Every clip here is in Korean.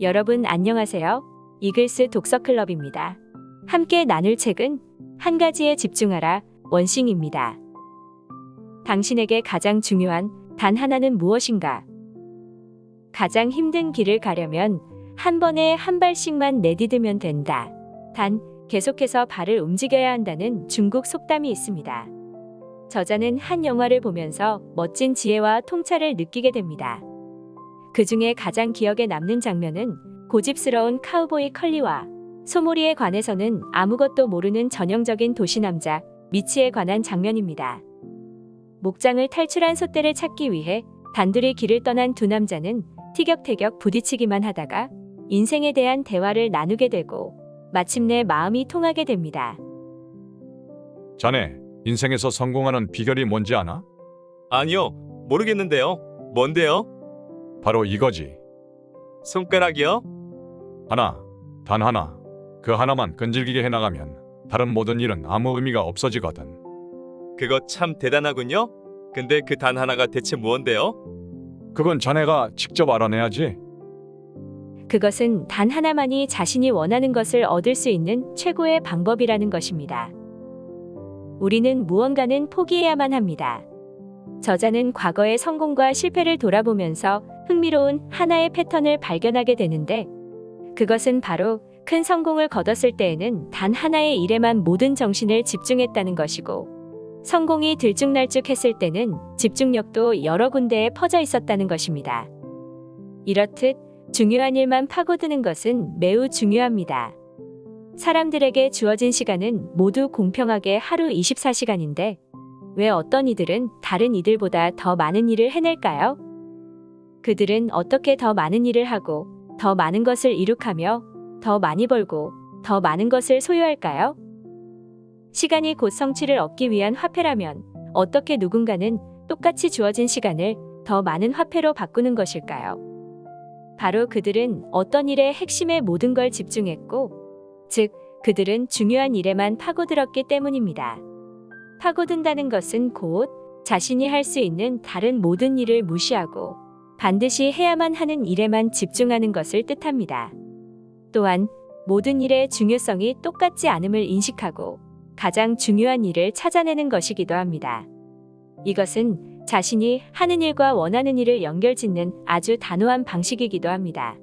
여러분 안녕하세요. 이글스 독서클럽입니다. 함께 나눌 책은 한 가지에 집중하라 원싱입니다. 당신에게 가장 중요한 단 하나는 무엇인가? 가장 힘든 길을 가려면 한 번에 한 발씩만 내디디면 된다. 단, 계속해서 발을 움직여야 한다는 중국 속담이 있습니다. 저자는 한 영화를 보면서 멋진 지혜와 통찰을 느끼게 됩니다. 그 중에 가장 기억에 남는 장면은 고집스러운 카우보이 컬리와 소몰이에 관해서는 아무것도 모르는 전형적인 도시남자 미치에 관한 장면입니다. 목장을 탈출한 소떼를 찾기 위해 단둘이 길을 떠난 두 남자는 티격태격 부딪히기만 하다가 인생에 대한 대화를 나누게 되고 마침내 마음이 통하게 됩니다. 자네, 인생에서 성공하는 비결이 뭔지 아나? 아니요, 모르겠는데요. 뭔데요? 바로 이거지. 손가락이요? 하나, 단 하나. 그 하나만 끈질기게 해나가면 다른 모든 일은 아무 의미가 없어지거든. 그거 참 대단하군요. 근데 그 단 하나가 대체 뭔데요? 그건 자네가 직접 알아내야지. 그것은 단 하나만이 자신이 원하는 것을 얻을 수 있는 최고의 방법이라는 것입니다. 우리는 무언가는 포기해야만 합니다. 저자는 과거의 성공과 실패를 돌아보면서 흥미로운 하나의 패턴을 발견하게 되는데 그것은 바로 큰 성공을 거뒀을 때에는 단 하나의 일에만 모든 정신을 집중했다는 것이고 성공이 들쭉날쭉했을 때는 집중력도 여러 군데에 퍼져 있었다는 것입니다. 이렇듯 중요한 일만 파고드는 것은 매우 중요합니다. 사람들에게 주어진 시간은 모두 공평하게 하루 24시간인데 왜 어떤 이들은 다른 이들보다 더 많은 일을 해낼까요? 그들은 어떻게 더 많은 일을 하고 더 많은 것을 이룩하며 더 많이 벌고 더 많은 것을 소유할까요? 시간이 곧 성취를 얻기 위한 화폐라면 어떻게 누군가는 똑같이 주어진 시간을 더 많은 화폐로 바꾸는 것일까요? 바로 그들은 어떤 일에 핵심에 모든 걸 집중했고, 즉, 그들은 중요한 일에만 파고들었기 때문입니다. 파고든다는 것은 곧 자신이 할 수 있는 다른 모든 일을 무시하고 반드시 해야만 하는 일에만 집중하는 것을 뜻합니다. 또한 모든 일의 중요성이 똑같지 않음을 인식하고 가장 중요한 일을 찾아내는 것이기도 합니다. 이것은 자신이 하는 일과 원하는 일을 연결짓는 아주 단호한 방식이기도 합니다.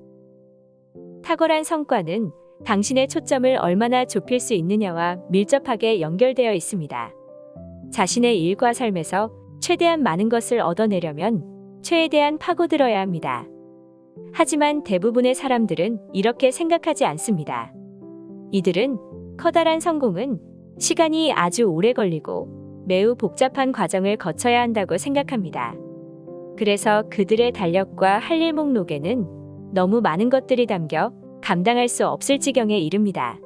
탁월한 성과는 당신의 초점을 얼마나 좁힐 수 있느냐와 밀접하게 연결되어 있습니다. 자신의 일과 삶에서 최대한 많은 것을 얻어내려면 최대한 파고들어야 합니다. 하지만 대부분의 사람들은 이렇게 생각하지 않습니다. 이들은 커다란 성공은 시간이 아주 오래 걸리고 매우 복잡한 과정을 거쳐야 한다고 생각합니다. 그래서 그들의 달력과 할 일 목록에는 너무 많은 것들이 담겨 감당할 수 없을 지경에 이릅니다.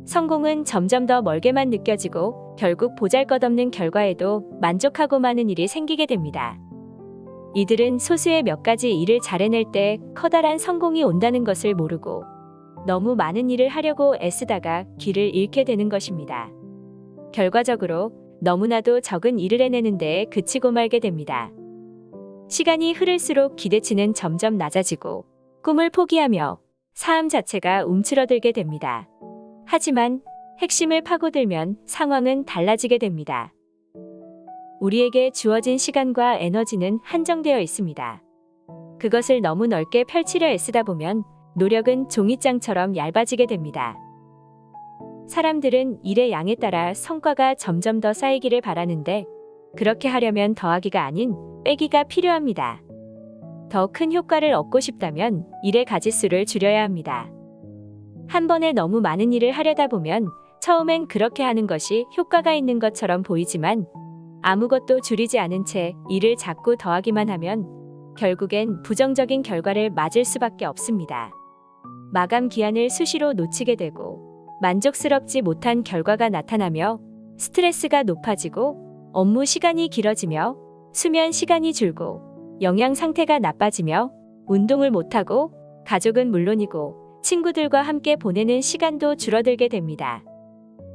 성공은 점점 더 멀게만 느껴지고 결국 보잘것없는 결과에도 만족하고 마는 일이 생기게 됩니다. 이들은 소수의 몇 가지 일을 잘 해낼 때 커다란 성공이 온다는 것을 모르고 너무 많은 일을 하려고 애쓰다가 길을 잃게 되는 것입니다. 결과적으로 너무나도 적은 일을 해내는 데에 그치고 말게 됩니다. 시간이 흐를수록 기대치는 점점 낮아지고 꿈을 포기하며 삶 자체가 움츠러들게 됩니다. 하지만 핵심을 파고들면 상황은 달라지게 됩니다. 우리에게 주어진 시간과 에너지는 한정되어 있습니다. 그것을 너무 넓게 펼치려 애쓰다 보면 노력은 종이장처럼 얇아지게 됩니다. 사람들은 일의 양에 따라 성과가 점점 더 쌓이기를 바라는데 그렇게 하려면 더하기가 아닌 빼기가 필요합니다. 더 큰 효과를 얻고 싶다면 일의 가짓수를 줄여야 합니다. 한 번에 너무 많은 일을 하려다 보면 처음엔 그렇게 하는 것이 효과가 있는 것처럼 보이지만 아무것도 줄이지 않은 채 일을 자꾸 더하기만 하면 결국엔 부정적인 결과를 맞을 수밖에 없습니다. 마감 기한을 수시로 놓치게 되고 만족스럽지 못한 결과가 나타나며 스트레스가 높아지고 업무 시간이 길어지며 수면 시간이 줄고 영양 상태가 나빠지며 운동을 못하고 가족은 물론이고 친구들과 함께 보내는 시간도 줄어들게 됩니다.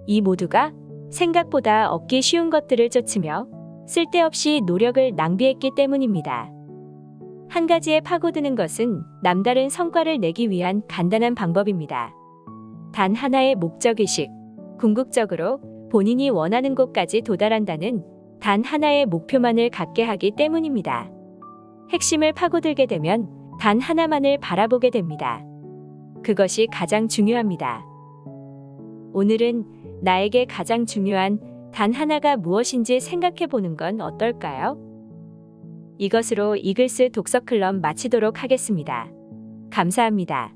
이 모두가 생각보다 얻기 쉬운 것들을 쫓으며 쓸데없이 노력을 낭비했기 때문입니다. 한 가지에 파고드는 것은 남다른 성과를 내기 위한 간단한 방법입니다. 단 하나의 목적의식, 궁극적으로 본인이 원하는 곳까지 도달한다는 단 하나의 목표만을 갖게 하기 때문입니다. 핵심을 파고들게 되면 단 하나만을 바라보게 됩니다. 그것이 가장 중요합니다. 오늘은 나에게 가장 중요한 단 하나가 무엇인지 생각해 보는 건 어떨까요? 이것으로 이글스 독서클럽 마치도록 하겠습니다. 감사합니다.